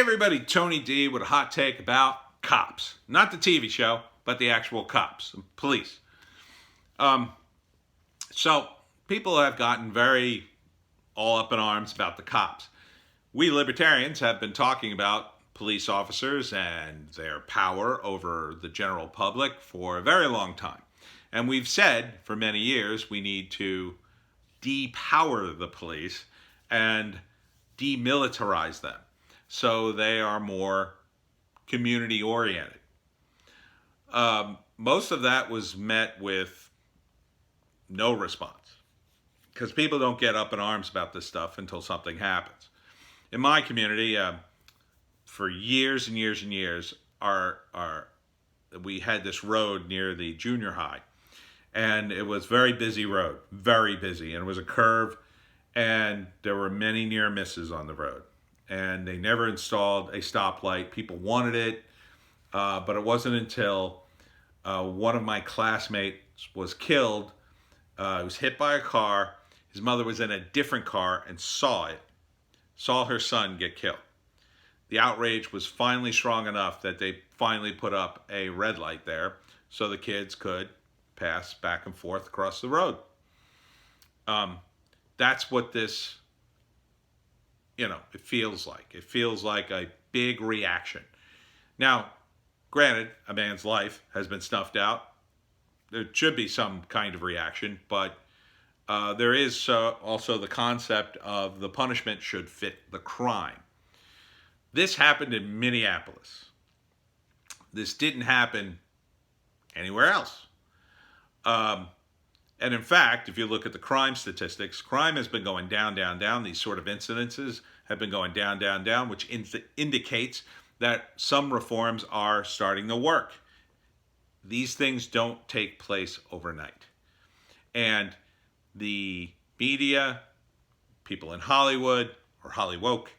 everybody, Tony D with a hot take about cops. Not the TV show, but the actual cops, police. So people have gotten very all up in arms about the cops. We libertarians have been talking about police officers and their power over the general public for a very long time. And we've said for many years we need to depower the police and demilitarize them so they are more community oriented. Most of that was met with no response because people don't get up in arms about this stuff until something happens. In my community, for years and years and years, we had this road near the junior high, and it was very busy road, very busy, and it was a curve, and there were many near misses on the road, and they never installed a stoplight. People wanted it, but it wasn't until one of my classmates was killed. He was hit by a car. His mother was in a different car and saw her son get killed. The outrage was finally strong enough that they finally put up a red light there so the kids could pass back and forth across the road. That's what this, it feels like. It feels like a big reaction. Now, granted, a man's life has been snuffed out. There should be some kind of reaction, but there is also the concept of the punishment should fit the crime. This happened in Minneapolis. This didn't happen anywhere else. And in fact, if you look at the crime statistics, crime has been going down, down, down. These sort of incidences have been going down, down, down, which indicates that some reforms are starting to work. These things don't take place overnight. And the media, people in Hollywood or Hollywoke,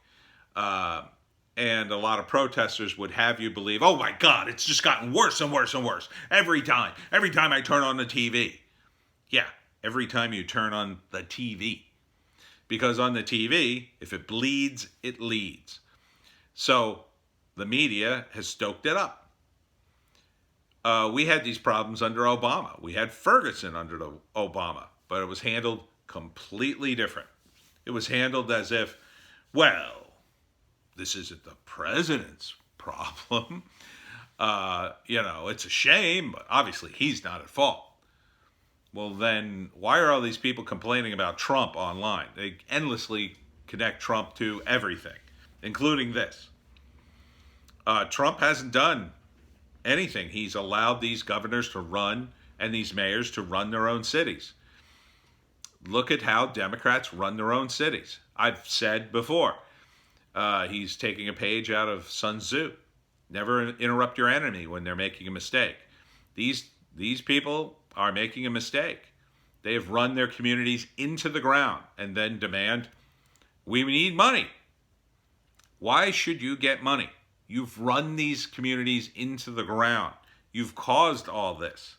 and a lot of protesters would have you believe, oh my God, it's just gotten worse and worse and worse. Every time I turn on the TV. Yeah, every time you turn on the TV. Because on the TV, if it bleeds, it leads. So the media has stoked it up. We had these problems under Obama. We had Ferguson under Obama, but it was handled completely different. It was handled as if, well, this isn't the president's problem. It's a shame, but obviously he's not at fault. Well, then why are all these people complaining about Trump online? They endlessly connect Trump to everything, including this. Trump hasn't done anything. He's allowed these governors to run and these mayors to run their own cities. Look at how Democrats run their own cities. I've said before, he's taking a page out of Sun Tzu. Never interrupt your enemy when they're making a mistake. These people are making a mistake. They have run their communities into the ground and then demand, we need money. Why should you get money? You've run these communities into the ground. You've caused all this.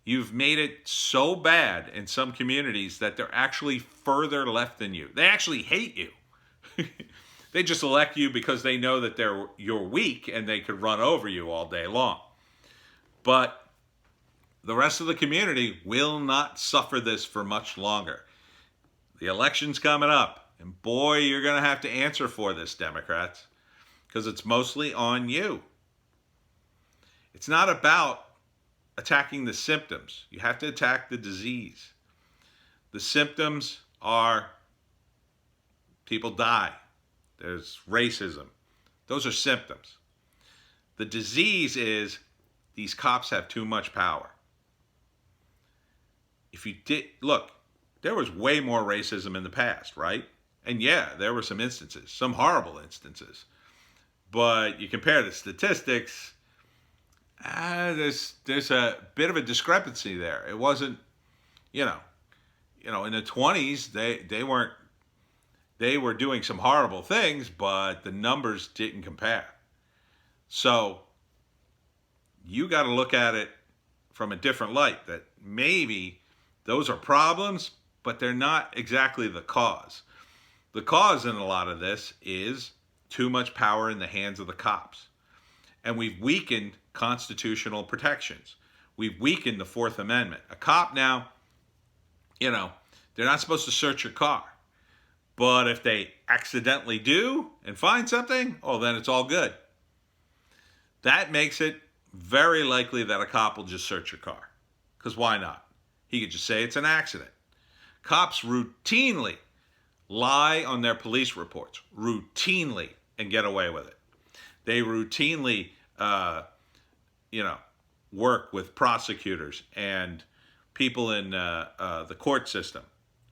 You've made it so bad in some communities that they're actually further left than you. They actually hate you. They just elect you because they know that you're weak and they could run over you all day long. But the rest of the community will not suffer this for much longer. The election's coming up, and boy, you're going to have to answer for this, Democrats, because it's mostly on you. It's not about attacking the symptoms. You have to attack the disease. The symptoms are people die. There's racism. Those are symptoms. The disease is these cops have too much power. Look, there was way more racism in the past, right? And yeah, there were some instances, some horrible instances. But you compare the statistics, there's a bit of a discrepancy there. It wasn't, in the 20s, they were doing some horrible things, but the numbers didn't compare. So you got to look at it from a different light, that maybe those are problems, but they're not exactly the cause. The cause in a lot of this is Too much power in the hands of the cops. And we've weakened constitutional protections. We've weakened the Fourth Amendment. A cop now, they're not supposed to search your car. But if they accidentally do and find something, then it's all good. That makes it very likely that a cop will just search your car. Because why not? He could just say it's an accident. Cops routinely lie on their police reports, routinely, and get away with it. They routinely, work with prosecutors and people in the court system,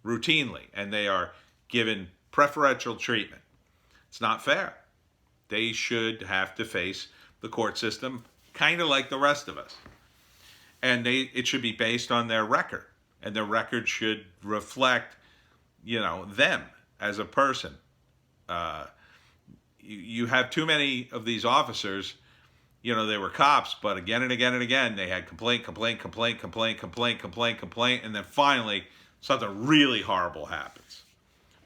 routinely, and they are given preferential treatment. It's not fair. They should have to face the court system kind of like the rest of us. And it should be based on their record. And their record should reflect, them as a person. You have too many of these officers, they were cops, but again and again and again, they had complaint, and then finally something really horrible happens.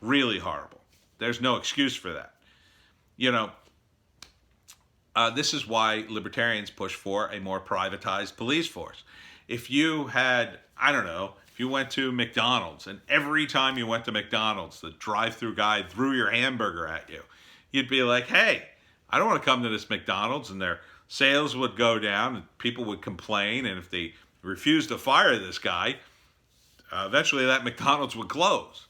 Really horrible. There's no excuse for that. This is why libertarians push for a more privatized police force. If you had, if you went to McDonald's and every time you went to McDonald's, the drive-through guy threw your hamburger at you, you'd be like, hey, I don't want to come to this McDonald's, and their sales would go down and people would complain, and if they refused to fire this guy, eventually that McDonald's would close.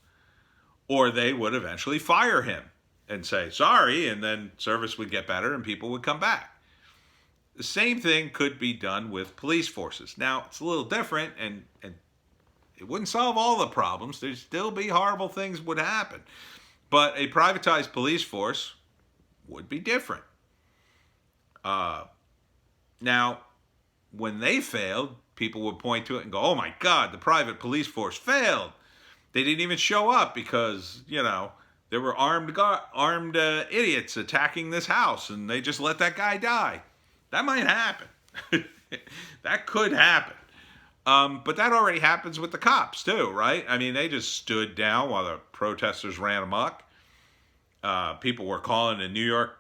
Or they would eventually fire him and say, sorry, and then service would get better and people would come back. The same thing could be done with police forces. Now, it's a little different, and it wouldn't solve all the problems. There'd still be horrible things would happen. But a privatized police force would be different. Now, when they failed, people would point to it and go, oh my God, the private police force failed. They didn't even show up because, there were armed idiots attacking this house, and they just let that guy die. That might happen. That could happen. But that already happens with the cops too, right? I mean, they just stood down while the protesters ran amok. People were calling in New York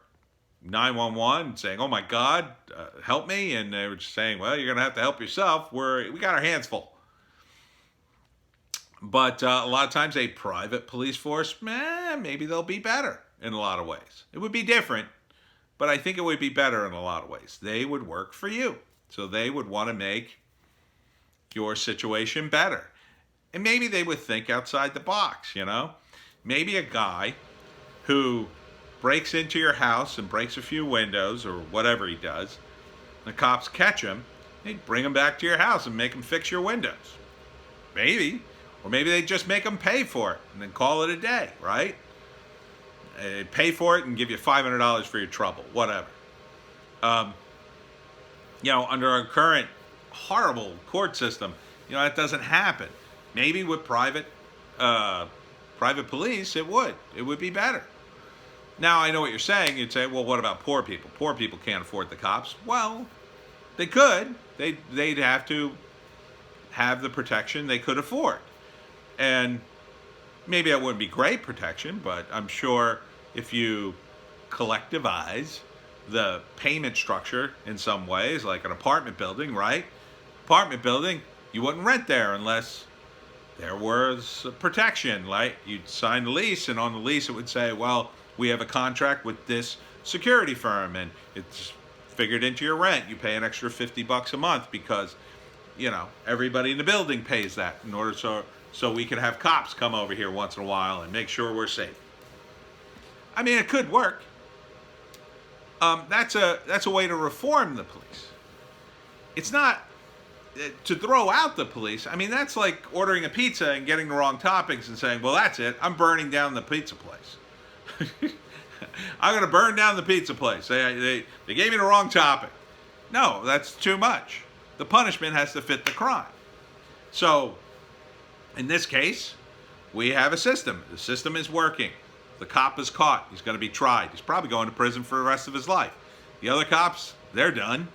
911 saying, oh my God, help me. And they were just saying, well, you're going to have to help yourself. We got our hands full. But a lot of times a private police force, maybe they'll be better in a lot of ways. It would be different, but I think it would be better in a lot of ways. They would work for you. So they would want to make your situation better. And maybe they would think outside the box, Maybe a guy who breaks into your house and breaks a few windows or whatever he does, the cops catch him, they'd bring him back to your house and make him fix your windows. Maybe. Or maybe they just make them pay for it and then call it a day, right? Pay for it and give you $500 for your trouble, whatever. Under our current horrible court system, that doesn't happen. Maybe with private police, it would be better. Now, I know what you're saying. You'd say, well, what about poor people? Poor people can't afford the cops. Well, they could. They'd have to have the protection they could afford. And maybe that wouldn't be great protection, but I'm sure if you collectivize the payment structure in some ways, like an apartment building, right? Apartment building, you wouldn't rent there unless there was protection, right? You'd sign the lease, and on the lease it would say, well, we have a contract with this security firm, and it's figured into your rent. You pay an extra $50 a month because, everybody in the building pays that in order so we can have cops come over here once in a while and make sure we're safe. I mean, it could work. That's a way to reform the police. It's not to throw out the police. I mean, that's like ordering a pizza and getting the wrong toppings and saying, well, that's it. I'm burning down the pizza place. I'm going to burn down the pizza place. They gave me the wrong topping. No, that's too much. The punishment has to fit the crime. So, in this case, we have a system. The system is working. The cop is caught. He's going to be tried. He's probably going to prison for the rest of his life. The other cops, they're done.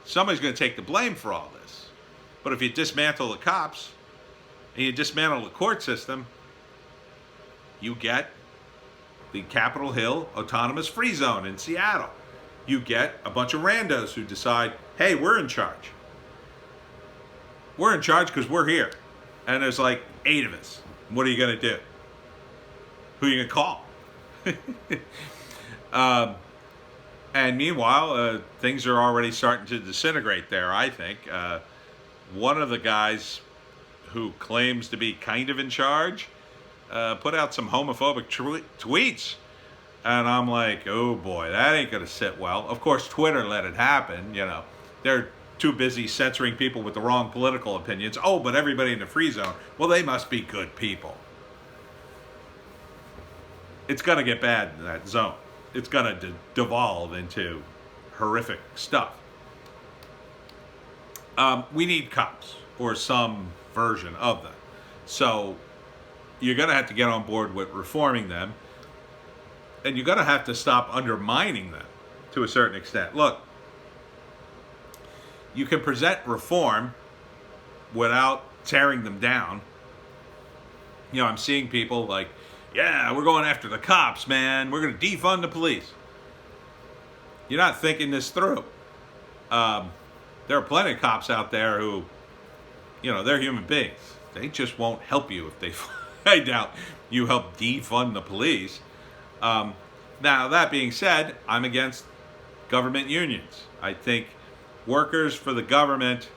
Somebody's going to take the blame for all this. But if you dismantle the cops and you dismantle the court system, you get the Capitol Hill Autonomous Free Zone in Seattle. You get a bunch of randos who decide, hey, we're in charge. We're in charge because we're here. And there's like 8 of us. What are you going to do? Who are you going to call? And meanwhile, things are already starting to disintegrate there, I think. One of the guys who claims to be kind of in charge put out some homophobic tweets. And I'm like, oh boy, that ain't going to sit well. Of course, Twitter let it happen. You know, they're too busy censoring people with the wrong political opinions. Oh, but everybody in the free zone, well, they must be good people. It's going to get bad in that zone. It's going to devolve into horrific stuff. We need cops or some version of them. So you're going to have to get on board with reforming them. And you're going to have to stop undermining them to a certain extent. Look, you can present reform without tearing them down. You know, I'm seeing people like, yeah, we're going after the cops, man. We're going to defund the police. You're not thinking this through. There are plenty of cops out there who, you know, they're human beings. They just won't help you if they find out you help defund the police. Now, that being said, I'm against government unions. I think workers for the government,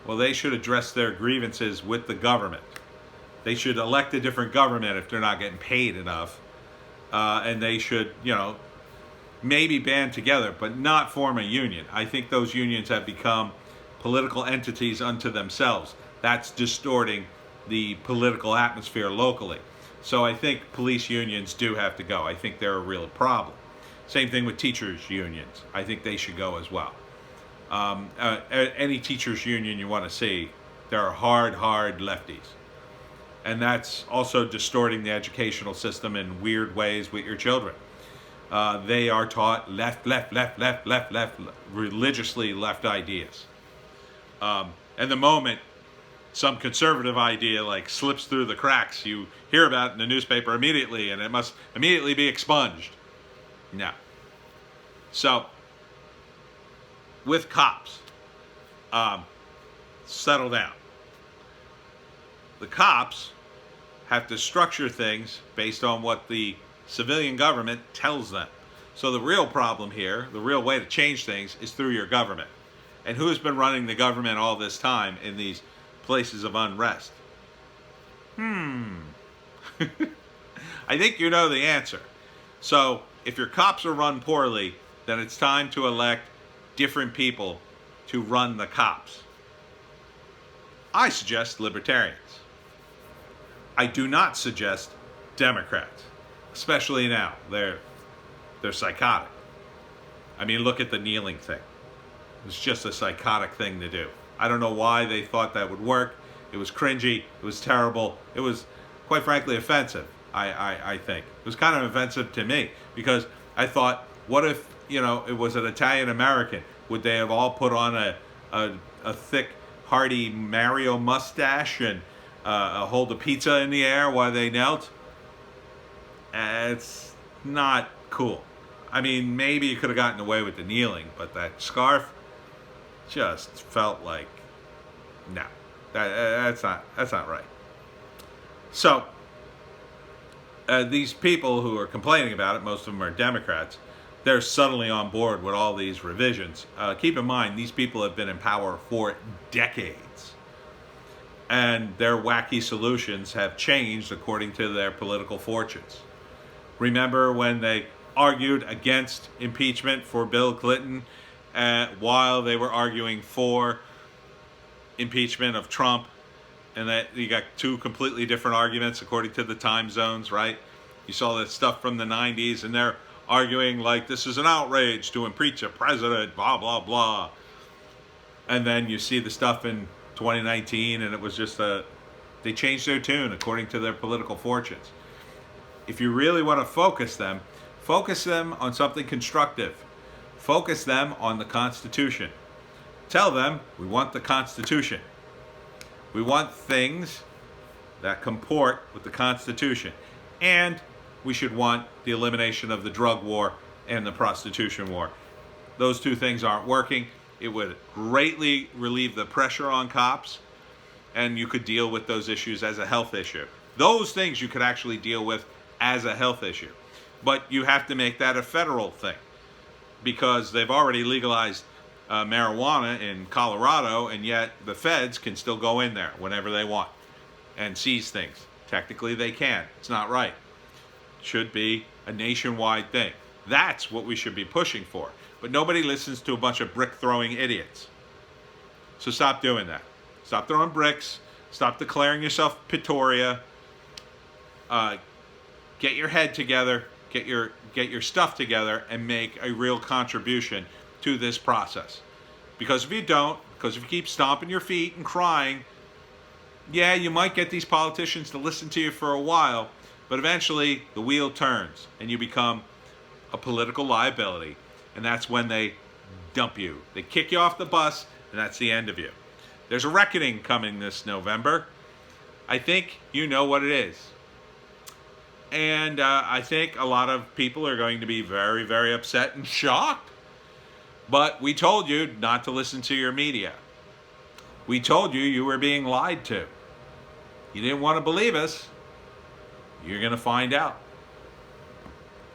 well, they should address their grievances with the government. They should elect a different government if they're not getting paid enough. And they should, you know, maybe band together, but not form a union. I think those unions have become political entities unto themselves. That's distorting the political atmosphere locally. So I think police unions do have to go. I think they're a real problem. Same thing with teachers unions. I think they should go as well. Any teachers union you want to see, there are hard lefties. And that's also distorting the educational system in weird ways with your children. They are taught left, religiously left ideas. And the moment some conservative idea like slips through the cracks, you hear about it in the newspaper immediately, and it must immediately be expunged. No. So, with cops, settle down. The cops have to structure things based on what the civilian government tells them. So the real problem here, the real way to change things, is through your government. And who's been running the government all this time in these places of unrest? I think you know the answer. So if your cops are run poorly, then it's time to elect different people to run the cops. I suggest libertarians. I do not suggest Democrats, especially now. They're psychotic. I mean, look at the kneeling thing. It's just a psychotic thing to do. I don't know why they thought that would work. It was cringy. It was terrible. It was, quite frankly, offensive, I think. It was kind of offensive to me because I thought, what if, you know, it was an Italian-American? Would they have all put on a thick, hearty Mario mustache and hold a pizza in the air while they knelt? It's not cool. I mean, maybe you could have gotten away with the kneeling, but that scarf just felt like, no, that's not right. So these people who are complaining about it, most of them are Democrats, they're suddenly on board with all these revisions. Keep in mind, these people have been in power for decades, and their wacky solutions have changed according to their political fortunes. Remember when they argued against impeachment for Bill Clinton while they were arguing for impeachment of Trump, and that you got two completely different arguments according to the time zones, right? You saw that stuff from the 90s, and they're arguing like this is an outrage to impeach a president, blah, blah, blah. And then you see the stuff in 2019, and it was just they changed their tune according to their political fortunes. If you really want to focus them on something constructive. Focus them on the Constitution. Tell them, we want the Constitution. We want things that comport with the Constitution. And we should want the elimination of the drug war and the prostitution war. Those two things aren't working. It would greatly relieve the pressure on cops, and you could deal with those issues as a health issue. Those things you could actually deal with as a health issue. But you have to make that a federal thing, because they've already legalized marijuana in Colorado, and yet the feds can still go in there whenever they want and seize things. Technically they can. It's not right. It should be a nationwide thing. That's what we should be pushing for. But nobody listens to a bunch of brick-throwing idiots. So stop doing that. Stop throwing bricks. Stop declaring yourself Pretoria. Get your head together. Get your stuff together and make a real contribution to this process. Because if you don't, because if you keep stomping your feet and crying, yeah, you might get these politicians to listen to you for a while, but eventually the wheel turns and you become a political liability. And that's when they dump you. They kick you off the bus, and that's the end of you. There's a reckoning coming this November. I think you know what it is. And I think a lot of people are going to be very, very upset and shocked. But we told you not to listen to your media. We told you you were being lied to. You didn't want to believe us. You're going to find out.